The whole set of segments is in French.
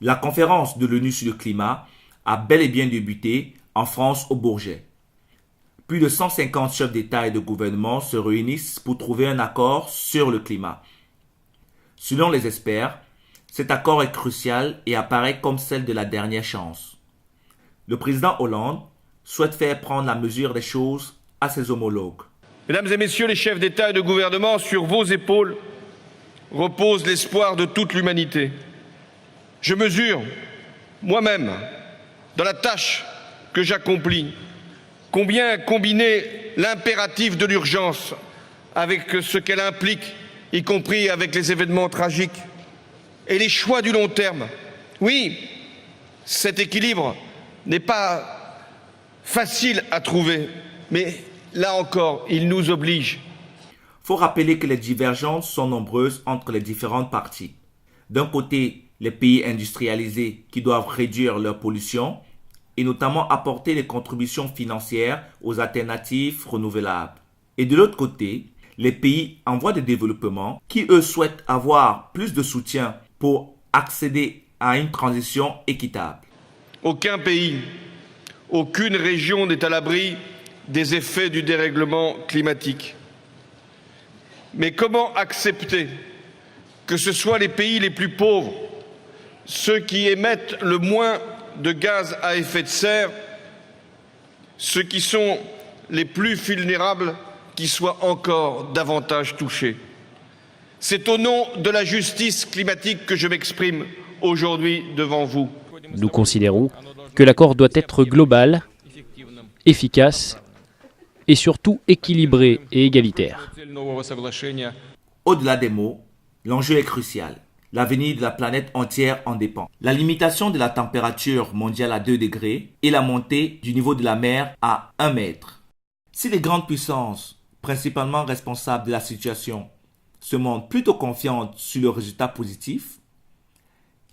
La conférence de l'ONU sur le climat a bel et bien débuté en France au Bourget. Plus de 150 chefs d'État et de gouvernement se réunissent pour trouver un accord sur le climat. Selon les experts, cet accord est crucial et apparaît comme celle de la dernière chance. Le président Hollande souhaite faire prendre la mesure des choses à ses homologues. Mesdames et messieurs les chefs d'État et de gouvernement, sur vos épaules repose l'espoir de toute l'humanité. Je mesure, moi-même, dans la tâche que j'accomplis, combien combiner l'impératif de l'urgence avec ce qu'elle implique, y compris avec les événements tragiques, et les choix du long terme. Oui, cet équilibre n'est pas facile à trouver, mais là encore, il nous oblige. Il faut rappeler que les divergences sont nombreuses entre les différentes parties. D'un côté, les pays industrialisés qui doivent réduire leur pollution et notamment apporter des contributions financières aux alternatives renouvelables. Et de l'autre côté, les pays en voie de développement qui, eux, souhaitent avoir plus de soutien pour accéder à une transition équitable. Aucun pays, aucune région n'est à l'abri des effets du dérèglement climatique. Mais comment accepter que ce soit les pays les plus pauvres, ceux qui émettent le moins de gaz à effet de serre, ceux qui sont les plus vulnérables, qui soient encore davantage touchés? C'est au nom de la justice climatique que je m'exprime aujourd'hui devant vous. Nous considérons que l'accord doit être global, efficace et surtout équilibré et égalitaire. Au-delà des mots, l'enjeu est crucial. L'avenir de la planète entière en dépend. La limitation de la température mondiale à 2 degrés et la montée du niveau de la mer à 1 mètre. Si les grandes puissances, principalement responsables de la situation, se montrent plutôt confiantes sur le résultat positif,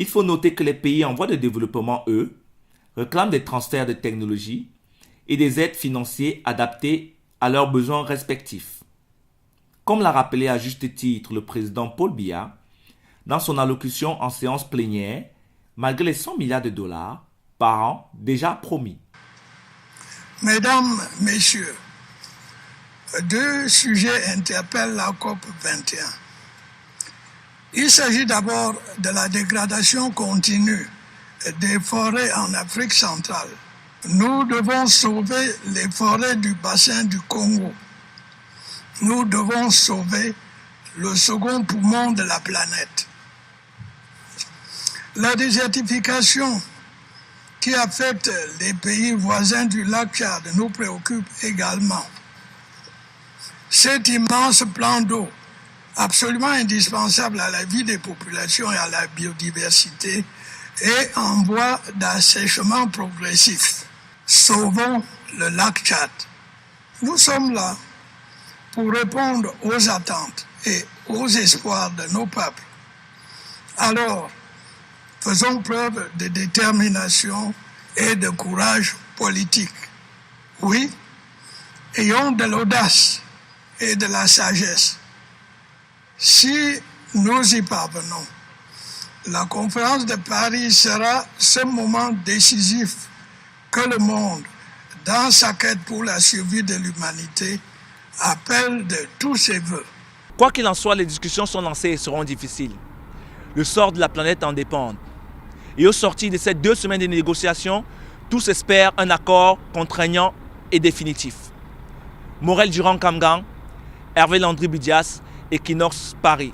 il faut noter que les pays en voie de développement, eux, réclament des transferts de technologie et des aides financières adaptées à leurs besoins respectifs. Comme l'a rappelé à juste titre le président Paul Biya, dans son allocution en séance plénière, malgré les 100 milliards de dollars par an déjà promis. Mesdames, Messieurs, 2 sujets interpellent la COP 21. Il s'agit d'abord de la dégradation continue des forêts en Afrique centrale. Nous devons sauver les forêts du bassin du Congo. Nous devons sauver le second poumon de la planète. La désertification qui affecte les pays voisins du lac Tchad nous préoccupe également. Cet immense plan d'eau, absolument indispensable à la vie des populations et à la biodiversité, est en voie d'assèchement progressif. Sauvons le lac Tchad. Nous sommes là pour répondre aux attentes et aux espoirs de nos peuples. Alors, faisons preuve de détermination et de courage politique. Oui, ayons de l'audace et de la sagesse. Si nous y parvenons, la conférence de Paris sera ce moment décisif que le monde, dans sa quête pour la survie de l'humanité, appelle de tous ses vœux. Quoi qu'il en soit, les discussions sont lancées et seront difficiles. Le sort de la planète en dépend. Et au sortir de ces 2 semaines de négociations, tous espèrent un accord contraignant et définitif. Morel Durand Kamgang, Hervé Landry Budias, Equinox Paris.